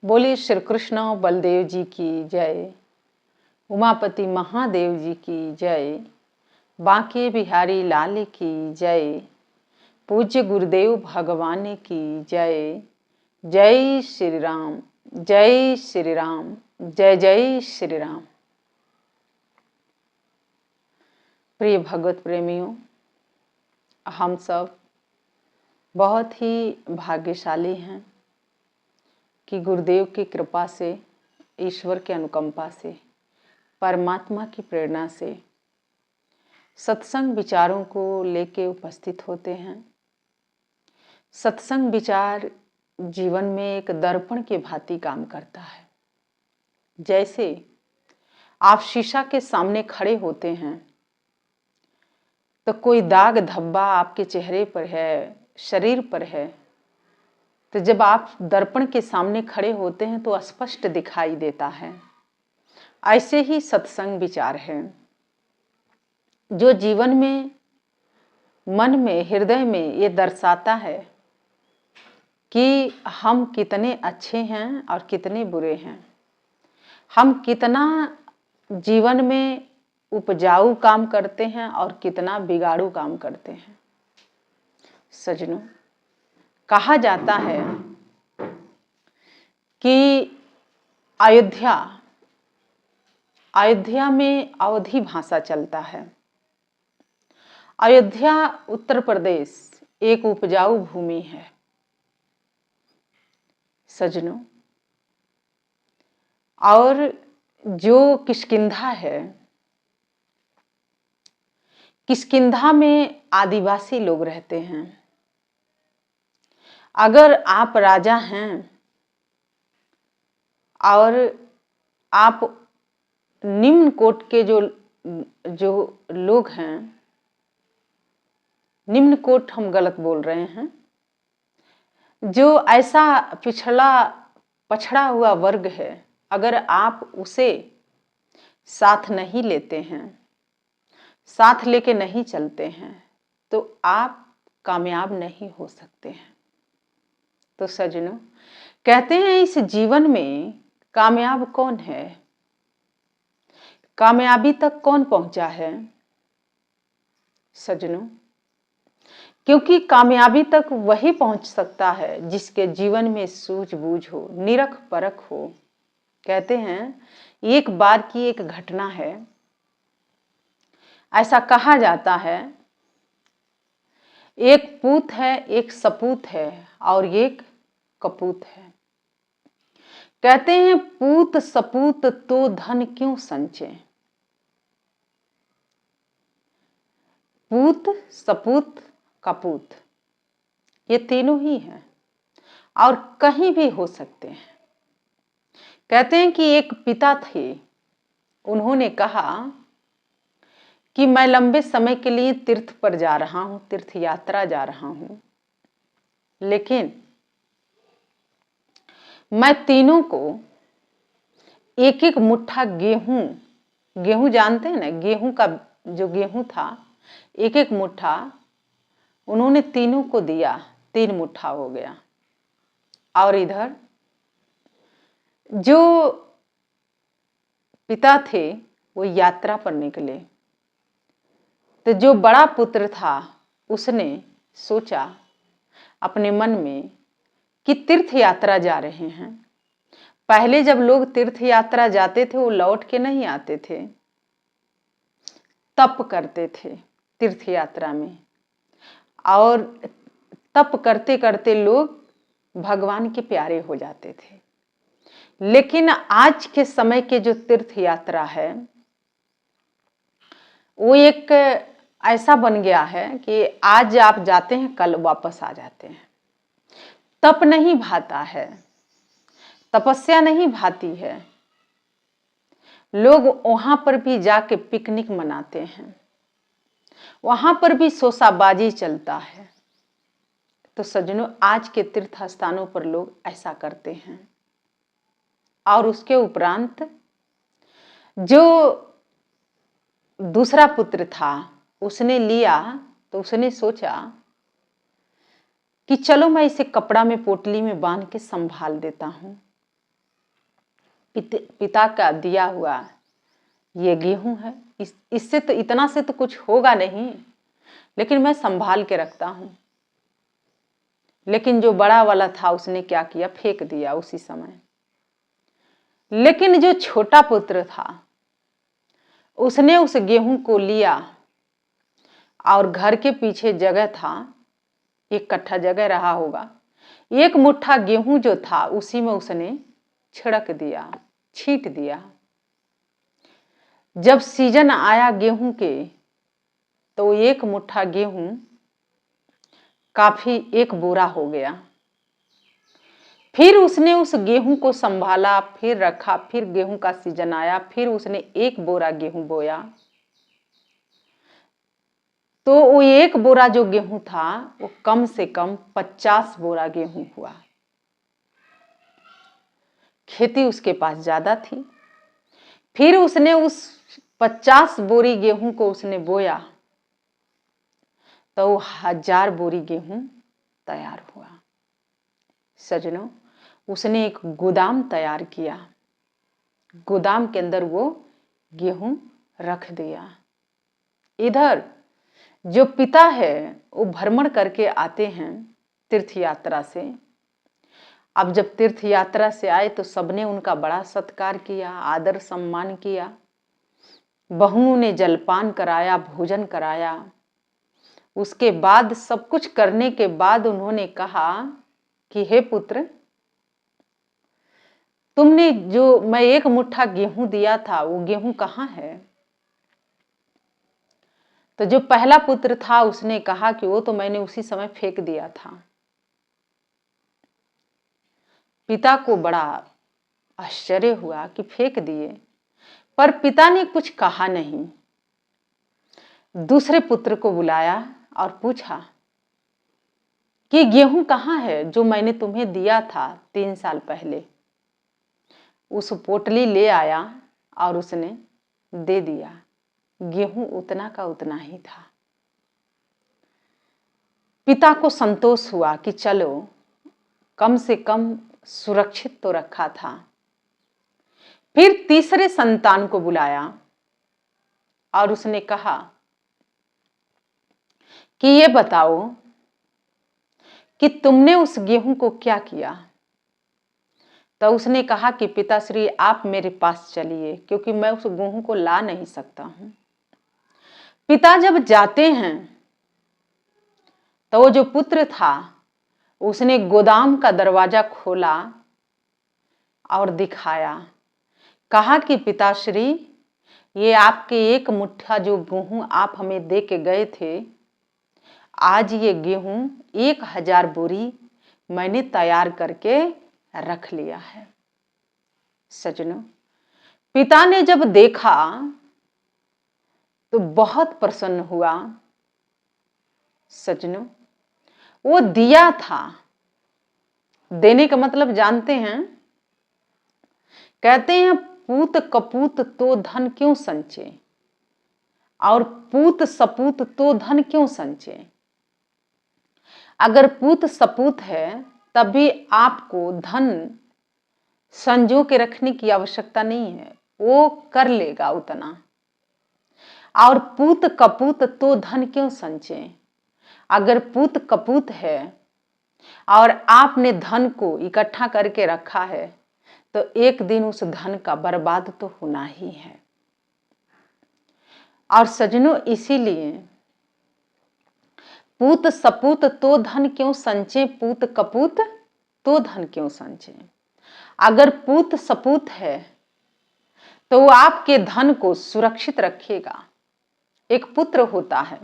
बोलिए श्री कृष्ण बलदेव जी की जय, उमापति महादेव जी की जय, बांके बिहारी लाल की जय, पूज्य गुरुदेव भगवान की जय। जय श्री राम, जय श्री राम, जय जय श्री राम। प्रिय भगवत प्रेमियों, हम सब बहुत ही भाग्यशाली हैं कि गुरुदेव की कृपा से, ईश्वर के अनुकंपा से, परमात्मा की प्रेरणा से सत्संग विचारों को लेके उपस्थित होते हैं। सत्संग विचार जीवन में एक दर्पण के भांति काम करता है। जैसे आप शीशा के सामने खड़े होते हैं तो कोई दाग धब्बा आपके चेहरे पर है, शरीर पर है, तो जब आप दर्पण के सामने खड़े होते हैं तो स्पष्ट दिखाई देता है। ऐसे ही सत्संग विचार है जो जीवन में, मन में, हृदय में ये दर्शाता है कि हम कितने अच्छे हैं और कितने बुरे हैं, हम कितना जीवन में उपजाऊ काम करते हैं और कितना बिगाड़ू काम करते हैं। सज्जनों, कहा जाता है कि अयोध्या में अवधी भाषा चलता है। अयोध्या उत्तर प्रदेश एक उपजाऊ भूमि है। सज्जनों, और जो किष्किंधा है, किष्किंधा में आदिवासी लोग रहते हैं। अगर आप राजा हैं और आप निम्न कोट के जो लोग हैं, निम्न कोट हम गलत बोल रहे हैं, जो ऐसा पछड़ा हुआ वर्ग है, अगर आप उसे साथ नहीं लेते हैं, साथ लेके नहीं चलते हैं, तो आप कामयाब नहीं हो सकते हैं। तो सज्जनों, कहते हैं इस जीवन में कामयाब कौन है, कामयाबी तक कौन पहुंचा है। सज्जनों, क्योंकि कामयाबी तक वही पहुंच सकता है जिसके जीवन में सूझबूझ हो, निरख परख हो। कहते हैं एक बार की एक घटना है, ऐसा कहा जाता है, एक पूत है, एक सपूत है और एक कपूत है। कहते हैं पूत सपूत तो धन क्यों संचे। पूत सपूत कपूत ये तीनों ही हैं और कहीं भी हो सकते हैं। कहते हैं कि एक पिता थे, उन्होंने कहा कि मैं लंबे समय के लिए तीर्थ पर जा रहा हूं, तीर्थ यात्रा जा रहा हूं, लेकिन मैं तीनों को एक एक मुट्ठा गेहूं जानते हैं ना, गेहूं का जो गेहूं था, एक एक मुट्ठा उन्होंने तीनों को दिया, 3 मुट्ठा हो गया। और इधर जो पिता थे वो यात्रा पर निकले, तो जो बड़ा पुत्र था उसने सोचा अपने मन में कि तीर्थ यात्रा जा रहे हैं। पहले जब लोग तीर्थ यात्रा जाते थे वो लौट के नहीं आते थे, तप करते थे तीर्थ यात्रा में, और तप करते करते लोग भगवान के प्यारे हो जाते थे। लेकिन आज के समय के जो तीर्थ यात्रा है वो एक ऐसा बन गया है कि आज आप जाते हैं, कल वापस आ जाते हैं। तप नहीं भाता है, तपस्या नहीं भाती है। लोग वहां पर भी जाके पिकनिक मनाते हैं, वहां पर भी शोशाबाजी चलता है। तो सज्जनों, आज के तीर्थ स्थानों पर लोग ऐसा करते हैं। और उसके उपरांत जो दूसरा पुत्र था उसने लिया, तो उसने सोचा कि चलो मैं इसे कपड़ा में, पोटली में बांध के संभाल देता हूं, पिता का दिया हुआ ये गेहूं है, इससे तो इतना से तो कुछ होगा नहीं, लेकिन मैं संभाल के रखता हूं। लेकिन जो बड़ा वाला था उसने क्या किया, फेंक दिया उसी समय। लेकिन जो छोटा पुत्र था उसने उस गेहूं को लिया और घर के पीछे जगह था, 1 कट्ठा जगह रहा होगा, 1 मुट्ठा गेहूं जो था उसी में उसने छिड़क दिया, छींट दिया। जब सीजन आया गेहूं के तो 1 मुट्ठा गेहूं काफी 1 बोरा हो गया। फिर उसने उस गेहूं को संभाला, फिर रखा, फिर गेहूं का सीजन आया, फिर उसने 1 बोरा गेहूं बोया। तो वो 1 बोरा जो गेहूं था वो कम से कम 50 बोरा गेहूं हुआ। खेती उसके पास ज्यादा थी। फिर उसने उस 50 बोरी गेहूं को उसने बोया तो 1000 बोरी गेहूं तैयार हुआ। सजनों, उसने एक गोदाम तैयार किया, गोदाम के अंदर वो गेहूं रख दिया। इधर जो पिता है वो भ्रमण करके आते हैं तीर्थ यात्रा से। अब जब तीर्थ यात्रा से आए तो सबने उनका बड़ा सत्कार किया, आदर सम्मान किया। बहुओं ने जलपान कराया, भोजन कराया। उसके बाद सब कुछ करने के बाद उन्होंने कहा कि हे पुत्र, तुमने जो मैं 1 मुट्ठा गेहूं दिया था वो गेहूं कहाँ है? तो जो पहला पुत्र था उसने कहा कि वो तो मैंने उसी समय फेंक दिया था। पिता को बड़ा आश्चर्य हुआ कि फेंक दिए, पर पिता ने कुछ कहा नहीं। दूसरे पुत्र को बुलाया और पूछा कि गेहूं कहाँ है जो मैंने तुम्हें दिया था 3 साल पहले? उस पोटली ले आया और उसने दे दिया। गेहूं उतना का उतना ही था। पिता को संतोष हुआ कि चलो कम से कम सुरक्षित तो रखा था। फिर तीसरे संतान को बुलाया और उसने कहा कि ये बताओ कि तुमने उस गेहूं को क्या किया? तो उसने कहा कि पिताश्री आप मेरे पास चलिए, क्योंकि मैं उस गेहूं को ला नहीं सकता हूं। पिता जब जाते हैं तो वो जो पुत्र था उसने गोदाम का दरवाजा खोला और दिखाया, कहा कि पिताश्री ये आपके 1 मुट्ठा जो गेहूं आप हमें दे के गए थे, आज ये गेहूं 1000 बोरी मैंने तैयार करके रख लिया है। सजनों, पिता ने जब देखा तो बहुत प्रसन्न हुआ। सजनों, वो दिया था, देने का मतलब जानते हैं? कहते हैं पूत कपूत तो धन क्यों संचे, और पूत सपूत तो धन क्यों संचे। अगर पूत सपूत है तब भी आपको धन संजो के रखने की आवश्यकता नहीं है, वो कर लेगा उतना। और पूत कपूत तो धन क्यों संचे, अगर पूत कपूत है और आपने धन को इकट्ठा करके रखा है तो एक दिन उस धन का बर्बाद तो होना ही है। और सजनों, इसीलिए पूत सपूत तो धन क्यों संचे, पूत कपूत तो धन क्यों संचे। अगर पूत सपूत है तो वो आपके धन को सुरक्षित रखेगा। एक पुत्र होता है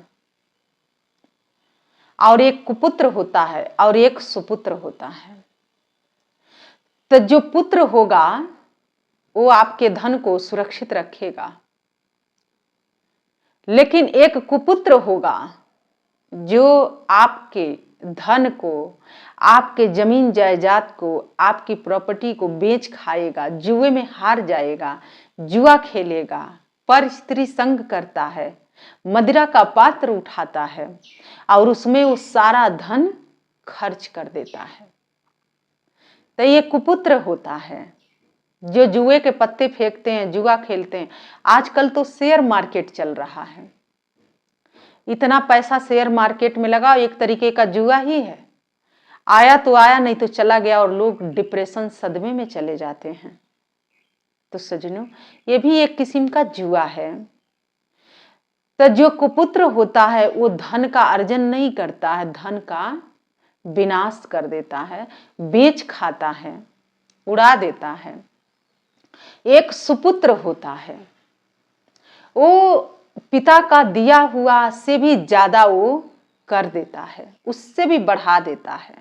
और एक कुपुत्र होता है और एक सुपुत्र होता है। तो जो पुत्र होगा वो आपके धन को सुरक्षित रखेगा, लेकिन एक कुपुत्र होगा जो आपके धन को, आपके जमीन जायदाद को, आपकी प्रॉपर्टी को बेच खाएगा, जुए में हार जाएगा, जुआ खेलेगा, पर स्त्री संग करता है, मदिरा का पात्र उठाता है और उसमें वो सारा धन खर्च कर देता है। तो ये कुपुत्र होता है। जो जुए के पत्ते फेंकते हैं, जुआ खेलते हैं। आजकल तो शेयर मार्केट चल रहा है, इतना पैसा शेयर मार्केट में लगा, एक तरीके का जुआ ही है। आया तो आया, नहीं तो चला गया, और लोग डिप्रेशन, सदमे में चले जाते हैं। तो सज्जनों, ये भी एक किस्म का जुआ है। तो जो कुपुत्र होता है वो धन का अर्जन नहीं करता है, धन का विनाश कर देता है, बेच खाता है, उड़ा देता है। एक सुपुत्र होता है, वो पिता का दिया हुआ से भी ज्यादा वो कर देता है, उससे भी बढ़ा देता है,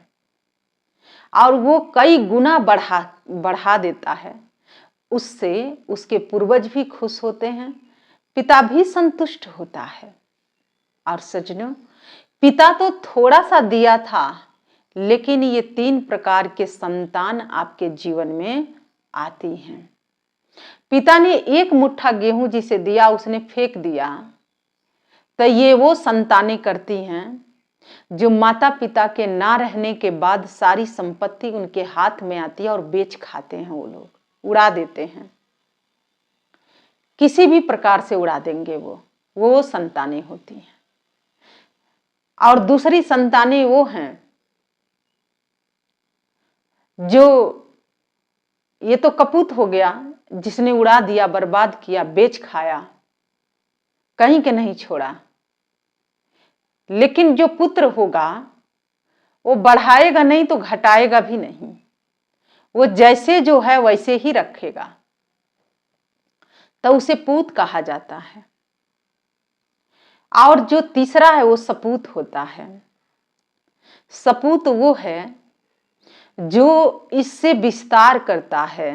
और वो कई गुना बढ़ा देता है। उससे उसके पूर्वज भी खुश होते हैं, पिता भी संतुष्ट होता है। और सज्जनों, पिता तो थोड़ा सा दिया था, लेकिन ये 3 प्रकार के संतान आपके जीवन में आती हैं। पिता ने 1 मुट्ठा गेहूं जिसे दिया, उसने फेंक दिया, तो ये वो संतानें करती हैं जो माता पिता के ना रहने के बाद सारी संपत्ति उनके हाथ में आती है और बेच खाते हैं, वो लोग उड़ा देते हैं, किसी भी प्रकार से उड़ा देंगे वो संतानें होती हैं। और दूसरी संतानें वो हैं जो, ये तो कपूत हो गया, जिसने उड़ा दिया, बर्बाद किया, बेच खाया, कहीं के नहीं छोड़ा। लेकिन जो पुत्र होगा वो बढ़ाएगा नहीं तो घटाएगा भी नहीं, वो जैसे जो है वैसे ही रखेगा, तो उसे पूत कहा जाता है। और जो तीसरा है वो सपूत होता है। सपूत वो है जो इससे विस्तार करता है,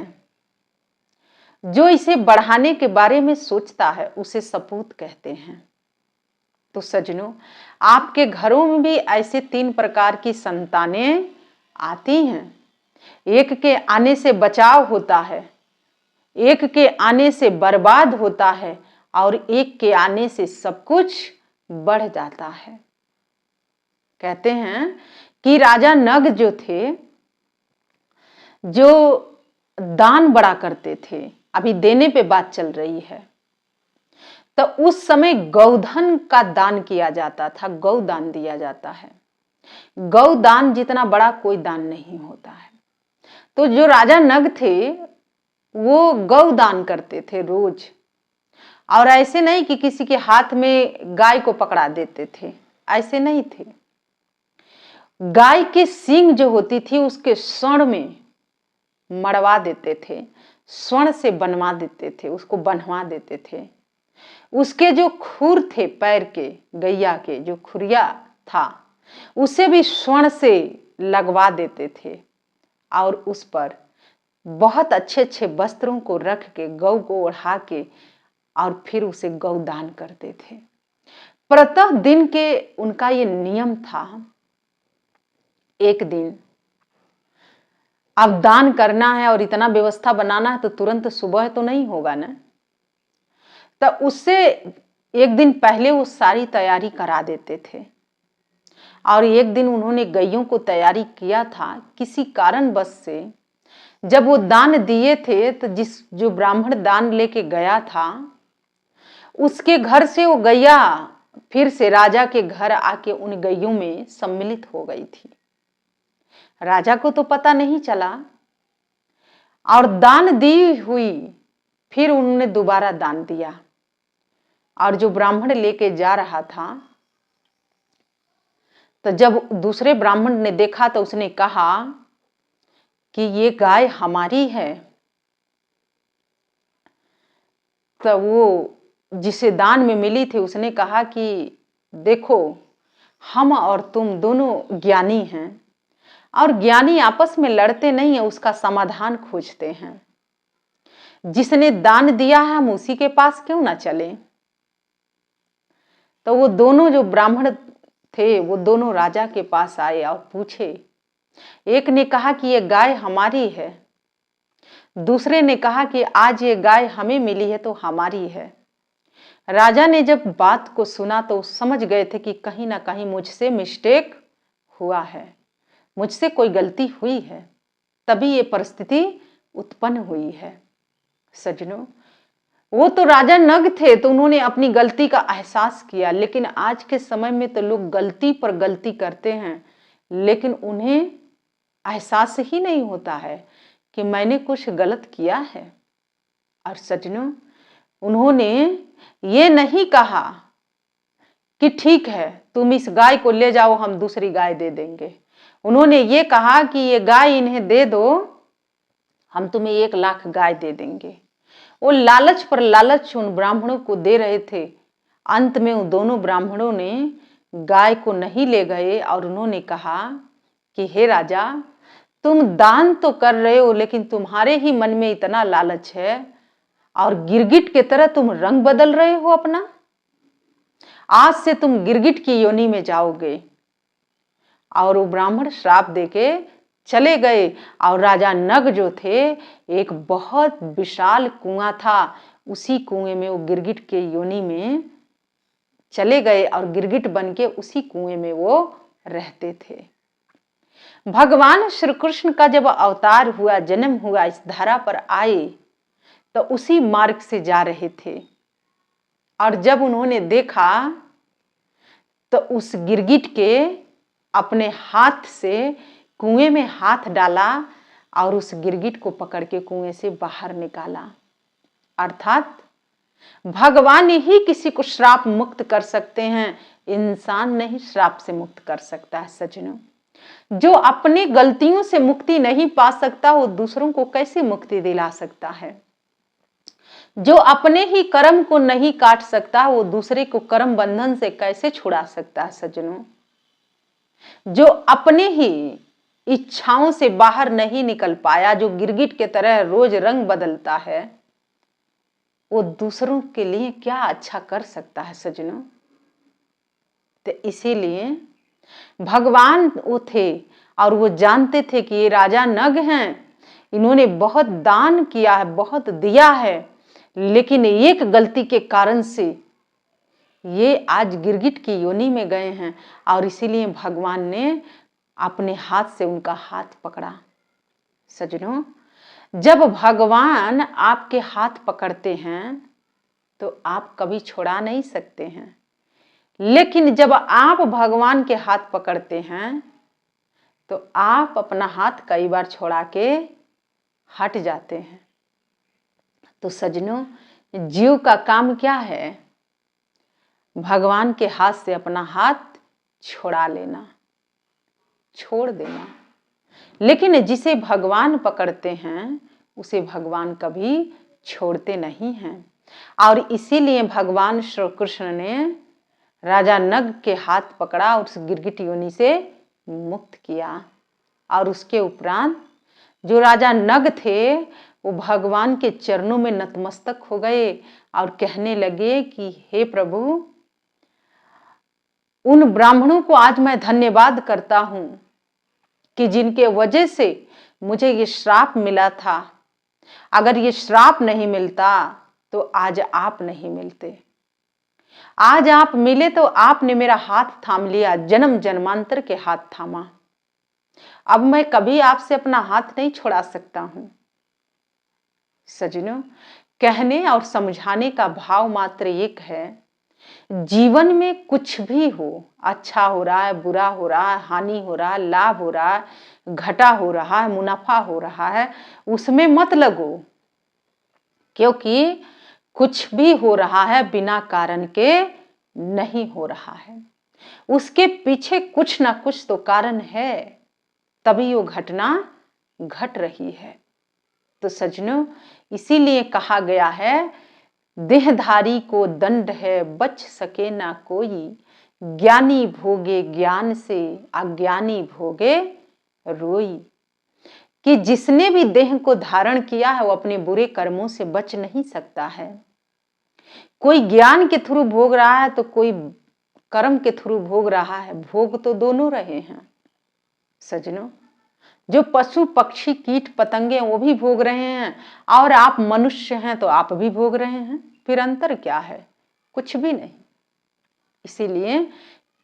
जो इसे बढ़ाने के बारे में सोचता है, उसे सपूत कहते हैं। तो सज्जनों, आपके घरों में भी ऐसे 3 प्रकार की संतानें आती हैं। एक के आने से बचाव होता है, एक के आने से बर्बाद होता है, और एक के आने से सब कुछ बढ़ जाता है। कहते हैं कि राजा नग जो थे, जो दान बड़ा करते थे, अभी देने पे बात चल रही है, तो उस समय गौधन का दान किया जाता था, गौ दान दिया जाता है। गौ दान जितना बड़ा कोई दान नहीं होता है। तो जो राजा नग थे वो गौ दान करते थे रोज, और ऐसे नहीं कि किसी के हाथ में गाय को पकड़ा देते थे, ऐसे नहीं थे। गाय के सींग जो होती थी उसके स्वर्ण में मड़वा देते थे, स्वर्ण से बनवा देते थे, उसको बनवा देते थे। उसके जो खुर थे पैर के, गैया के जो खुरिया था, उसे भी स्वर्ण से लगवा देते थे, और उस पर बहुत अच्छे अच्छे वस्त्रों को रख के, गौ को ओढ़ा के, और फिर उसे गौदान करते थे। प्रतः दिन के उनका ये नियम था। एक दिन अब दान करना है और इतना व्यवस्था बनाना है, तो तुरंत सुबह तो नहीं होगा ना, तो उससे एक दिन पहले वो सारी तैयारी करा देते थे। और एक दिन उन्होंने गैयों को तैयारी किया था, किसी कारणवश से जब वो दान दिए थे, तो जो ब्राह्मण दान लेके गया था, उसके घर से वो गैया फिर से राजा के घर आके उन गैयों में सम्मिलित हो गई थी। राजा को तो पता नहीं चला, और दान दी हुई फिर उन्होंने दोबारा दान दिया। और जो ब्राह्मण लेके जा रहा था, तो जब दूसरे ब्राह्मण ने देखा तो उसने कहा कि ये गाय हमारी है। तो वो जिसे दान में मिली थी उसने कहा कि देखो, हम और तुम दोनों ज्ञानी हैं, और ज्ञानी आपस में लड़ते नहीं है, उसका समाधान खोजते हैं। जिसने दान दिया है हम उसी के पास क्यों ना चले। तो वो दोनों जो ब्राह्मण थे वो दोनों राजा के पास आए और पूछे। एक ने कहा कि ये गाय हमारी है, दूसरे ने कहा कि आज ये गाय हमें मिली है तो हमारी है। राजा ने जब बात को सुना तो समझ गए थे कि कहीं ना कहीं मुझसे मिस्टेक हुआ है, मुझसे कोई गलती हुई है, तभी ये परिस्थिति उत्पन्न हुई है। सज्जनों, वो तो राजा नग थे तो उन्होंने अपनी गलती का एहसास किया, लेकिन आज के समय में तो लोग गलती पर गलती करते हैं, लेकिन उन्हें एहसास ही नहीं होता है कि मैंने कुछ गलत किया है। और सज्जनों, उन्होंने ये नहीं कहा कि ठीक है तुम इस गाय को ले जाओ, हम दूसरी गाय दे देंगे। उन्होंने ये कहा कि ये गाय इन्हें दे दो, हम तुम्हें 1,00,000 गाय दे देंगे। वो लालच पर लालच उन ब्राह्मणों को दे रहे थे। अंत में उन दोनों ब्राह्मणों ने गाय को नहीं ले गए और उन्होंने कहा कि हे राजा, तुम दान तो कर रहे हो, लेकिन तुम्हारे ही मन में इतना लालच है और गिरगिट की तरह तुम रंग बदल रहे हो अपना। आज से तुम गिरगिट की योनि में जाओगे। और वो ब्राह्मण श्राप देके चले गए। और राजा नग जो थे, एक बहुत विशाल कुआं था, उसी कुएं में वो गिरगिट के योनि में चले गए और गिरगिट बन के उसी कुएं में वो रहते थे। भगवान श्री कृष्ण का जब अवतार हुआ, जन्म हुआ, इस धरा पर आए तो उसी मार्ग से जा रहे थे। और जब उन्होंने देखा तो उस गिरगिट के अपने हाथ से कुएं में हाथ डाला और उस गिरगिट को पकड़ के कुएं से बाहर निकाला। अर्थात भगवान ही किसी को श्राप मुक्त कर सकते हैं, इंसान नहीं श्राप से मुक्त कर सकता है। सज्जनों, जो अपने गलतियों से मुक्ति नहीं पा सकता, वो दूसरों को कैसे मुक्ति दिला सकता है? जो अपने ही कर्म को नहीं काट सकता, वो दूसरे को कर्म बंधन से कैसे छुड़ा सकता है? सज्जनों, जो अपने ही इच्छाओं से बाहर नहीं निकल पाया, जो गिरगिट के तरह रोज रंग बदलता है, वो दूसरों के लिए क्या अच्छा कर सकता है? सज्जनों, तो इसीलिए भगवान वो थे और वो जानते थे कि ये राजा नग हैं, इन्होंने बहुत दान किया है, बहुत दिया है, लेकिन एक गलती के कारण से ये आज गिरगिट की योनि में गए हैं। और इसीलिए भगवान ने अपने हाथ से उनका हाथ पकड़ा। सज्जनों, जब भगवान आपके हाथ पकड़ते हैं तो आप कभी छुड़ा नहीं सकते हैं, लेकिन जब आप भगवान के हाथ पकड़ते हैं तो आप अपना हाथ कई बार छोड़ा के हट जाते हैं। तो सज्जनों, जीव का काम क्या है? भगवान के हाथ से अपना हाथ छुड़ा लेना, छोड़ देना। लेकिन जिसे भगवान पकड़ते हैं उसे भगवान कभी छोड़ते नहीं हैं। और इसीलिए भगवान श्री कृष्ण ने राजा नग के हाथ पकड़ा और उस गिरगिट योनि से मुक्त किया। और उसके उपरांत जो राजा नग थे वो भगवान के चरणों में नतमस्तक हो गए और कहने लगे कि हे प्रभु, उन ब्राह्मणों को आज मैं धन्यवाद करता हूं कि जिनके वजह से मुझे ये श्राप मिला था। अगर ये श्राप नहीं मिलता तो आज आप नहीं मिलते। आज आप मिले तो आपने मेरा हाथ थाम लिया, जन्म जन्मांतर के हाथ थामा। अब मैं कभी आपसे अपना हाथ नहीं छुड़ा सकता हूं। सज्जनों, कहने और समझाने का भाव मात्र एक है, जीवन में कुछ भी हो, अच्छा हो रहा है, बुरा हो रहा है, हानि हो रहा है, लाभ हो रहा है, घाटा हो रहा है, मुनाफा हो रहा है, उसमें मत लगो, क्योंकि कुछ भी हो रहा है बिना कारण के नहीं हो रहा है। उसके पीछे कुछ ना कुछ तो कारण है, तभी वो घटना घट रही है। तो सज्जनों, इसीलिए कहा गया है, देहधारी को दंड है, बच सके ना कोई, ज्ञानी भोगे ज्ञान से, अज्ञानी भोगे रोई। कि जिसने भी देह को धारण किया है वो अपने बुरे कर्मों से बच नहीं सकता है। कोई ज्ञान के थ्रू भोग रहा है तो कोई कर्म के थ्रू भोग रहा है, भोग तो दोनों रहे हैं। सज्जनों, जो पशु पक्षी कीट पतंगे वो भी भोग रहे हैं और आप मनुष्य हैं तो आप भी भोग रहे हैं, फिर अंतर क्या है? कुछ भी नहीं। इसीलिए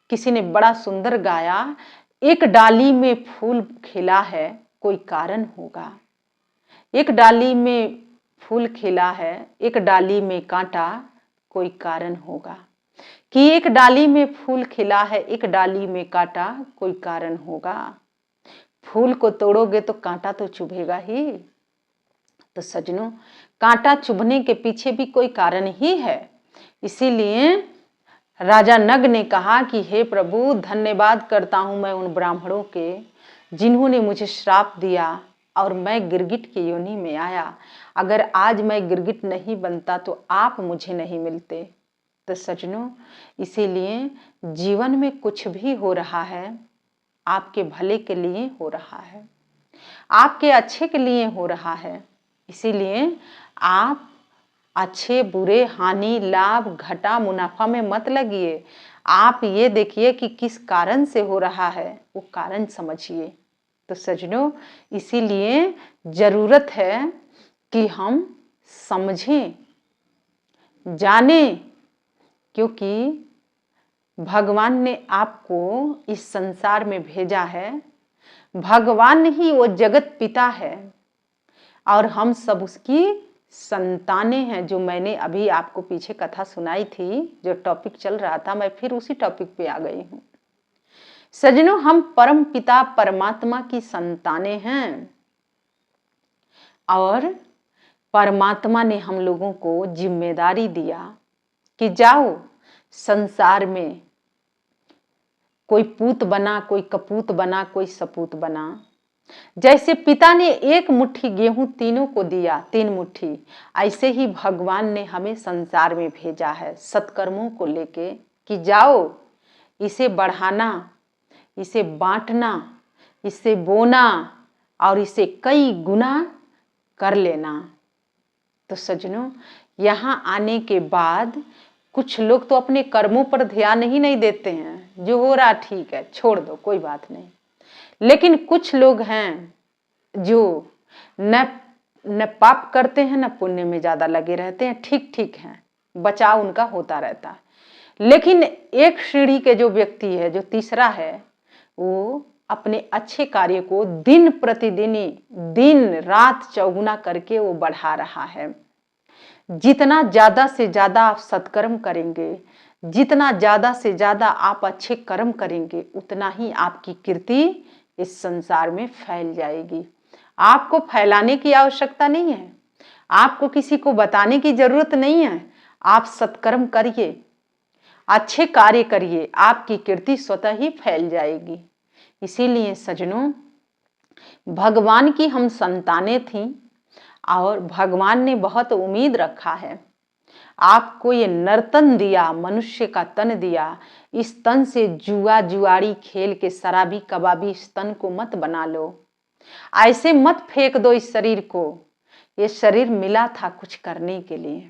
किसी ने बड़ा सुंदर गाया, एक डाली में फूल खिला है कोई कारण होगा, एक डाली में फूल खिला है, एक डाली में कांटा, कोई कारण होगा। कि एक डाली में फूल खिला है, एक डाली में कांटा, कोई कारण होगा। फूल को तोड़ोगे तो कांटा तो चुभेगा ही। तो सजनों, कांटा चुभने के पीछे भी कोई कारण ही है। इसीलिए राजा नग ने कहा कि हे प्रभु, धन्यवाद करता हूं मैं उन ब्राह्मणों के जिन्होंने मुझे श्राप दिया और मैं गिरगिट की योनि में आया। अगर आज मैं गिरगिट नहीं बनता तो आप मुझे नहीं मिलते। तो सजनों, इसीलिए जीवन में कुछ भी हो रहा है आपके भले के लिए हो रहा है, आपके अच्छे के लिए हो रहा है। इसीलिए आप अच्छे बुरे, हानि, लाभ, घाटा, मुनाफा में मत लगिए। आप ये देखिए कि किस कारण से हो रहा है, वो कारण समझिए। तो सजनों, इसीलिए जरूरत है कि हम समझें, जानें, क्योंकि भगवान ने आपको इस संसार में भेजा है। भगवान ही वो जगत पिता है और हम सब उसकी संतानें हैं। जो मैंने अभी आपको पीछे कथा सुनाई थी, जो टॉपिक चल रहा था, मैं फिर उसी टॉपिक पे आ गई हूँ। सजनों, हम परम पिता परमात्मा की संतानें हैं और परमात्मा ने हम लोगों को जिम्मेदारी दिया कि जाओ संसार में, कोई पूत बना, कोई कपूत बना, कोई सपूत बना। जैसे पिता ने एक मुट्ठी गेहूं तीनों को दिया, 3 मुट्ठी, ऐसे ही भगवान ने हमें संसार में भेजा है सत्कर्मों को लेके कि जाओ इसे बढ़ाना, इसे बांटना, इसे बोना और इसे कई गुना कर लेना। तो सजनों, यहाँ आने के बाद कुछ लोग तो अपने कर्मों पर ध्यान ही नहीं देते हैं। जो हो रहा ठीक है, छोड़ दो, कोई बात नहीं। लेकिन कुछ लोग हैं जो न पाप करते हैं न पुण्य में ज्यादा लगे रहते हैं। ठीक ठीक है, बचाव उनका होता रहता है। लेकिन एक श्रेणी के जो व्यक्ति है, जो तीसरा है, वो अपने अच्छे कार्य को दिन प्रतिदिन, दिन रात चौगुना करके वो बढ़ा रहा है। जितना ज्यादा से ज्यादा आप सत्कर्म करेंगे, जितना ज्यादा से ज्यादा आप अच्छे कर्म करेंगे, उतना ही आपकी कीर्ति इस संसार में फैल जाएगी। आपको फैलाने की आवश्यकता नहीं है, आपको किसी को बताने की जरूरत नहीं है। आप सत्कर्म करिए, अच्छे कार्य करिए, आपकी कीर्ति स्वतः ही फैल जाएगी। इसीलिए सजनों, भगवान की हम संतानें थीं और भगवान ने बहुत उम्मीद रखा है। आपको ये नर्तन दिया, मनुष्य का तन दिया। इस तन से जुआ जुआड़ी खेल के शराबी कबाबी इस तन को मत बना लो। ऐसे मत फेंक दो इस शरीर को। ये शरीर मिला था कुछ करने के लिए।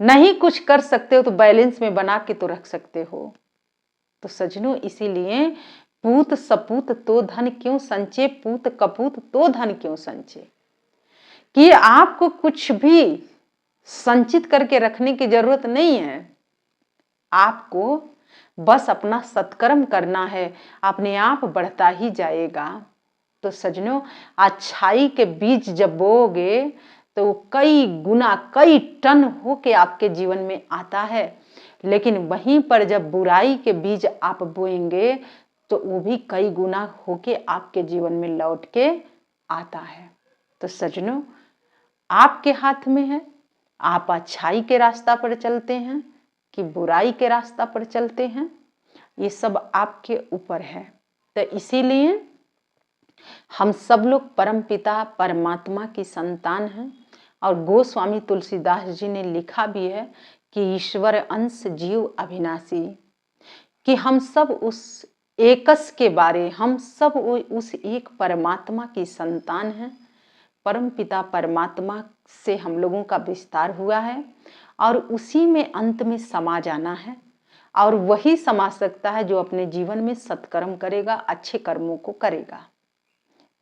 नहीं कुछ कर सकते हो तो बैलेंस में बना के तो रख सकते हो। तो सजनों, इसीलिए पूत सपूत तो धन क्यों संचे, पूत कपूत तो धन क्यों संचे। कि आपको कुछ भी संचित करके रखने की जरूरत नहीं है। आपको बस अपना सत्कर्म करना है, अपने आप बढ़ता ही जाएगा। तो सजनों, अच्छाई के बीज जब बोओगे तो कई गुना, कई टन होके आपके जीवन में आता है। लेकिन वहीं पर जब बुराई के बीज आप बोएंगे तो वो भी कई गुना होके आपके जीवन में लौट के आता है। तो सजनों, आपके हाथ में है, आप अच्छाई के रास्ता पर चलते हैं कि बुराई के रास्ता पर चलते हैं, ये सब आपके ऊपर है। तो इसीलिए हम सब लोग परमपिता परमात्मा की संतान हैं। और गोस्वामी तुलसीदास जी ने लिखा भी है कि ईश्वर अंश जीव अविनाशी, कि हम सब उस एकस के बारे, हम सब उस एक परमात्मा की संतान हैं। परमपिता परमात्मा से हम लोगों का विस्तार हुआ है और उसी में अंत में समा जाना है। और वही समा सकता है जो अपने जीवन में सत्कर्म करेगा, अच्छे कर्मों को करेगा।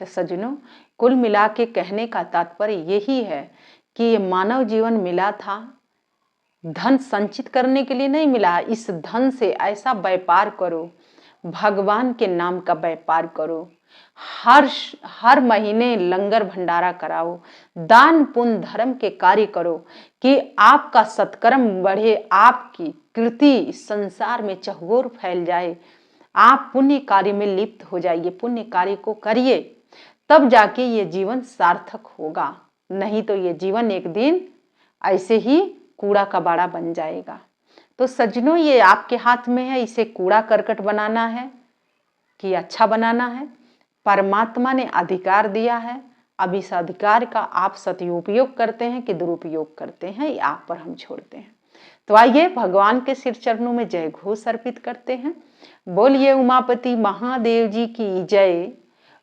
तो सजनों, कुल मिला के कहने का तात्पर्य यही है कि ये मानव जीवन मिला था धन संचित करने के लिए नहीं मिला। इस धन से ऐसा व्यापार करो, भगवान के नाम का व्यापार करो, हर महीने लंगर भंडारा कराओ, दान पुण्य धर्म के कार्य करो कि आपका सत्कर्म बढ़े, आपकी कीर्ति संसार में चहुओर फैल जाए, आप पुण्य कार्य में लिप्त हो जाइए, पुण्य कार्य को करिए, तब जाके ये जीवन सार्थक होगा। नहीं तो ये जीवन एक दिन ऐसे ही कूड़ा कबाड़ा बन जाएगा। तो सज्जनों, ये आपके हाथ में है, इसे कूड़ा करकट बनाना है कि अच्छा बनाना है। परमात्मा ने अधिकार दिया है, अब इस अधिकार का आप सदुपयोग करते हैं कि दुरुपयोग करते हैं, ये आप पर हम छोड़ते हैं। तो आइए भगवान के सिर चरणों में जय घोष अर्पित करते हैं। बोलिए उमापति महादेव जी की जय,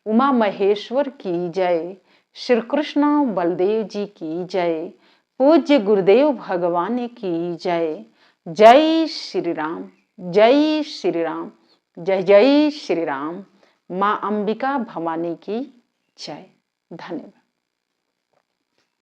उमा महेश्वर की जय, श्री कृष्ण बलदेव जी की जय, पूज्य गुरुदेव भगवान की जय। जय श्री राम, जय श्री राम, जय जय श्री राम। माँ अंबिका भवानी की जय। धन्यवाद।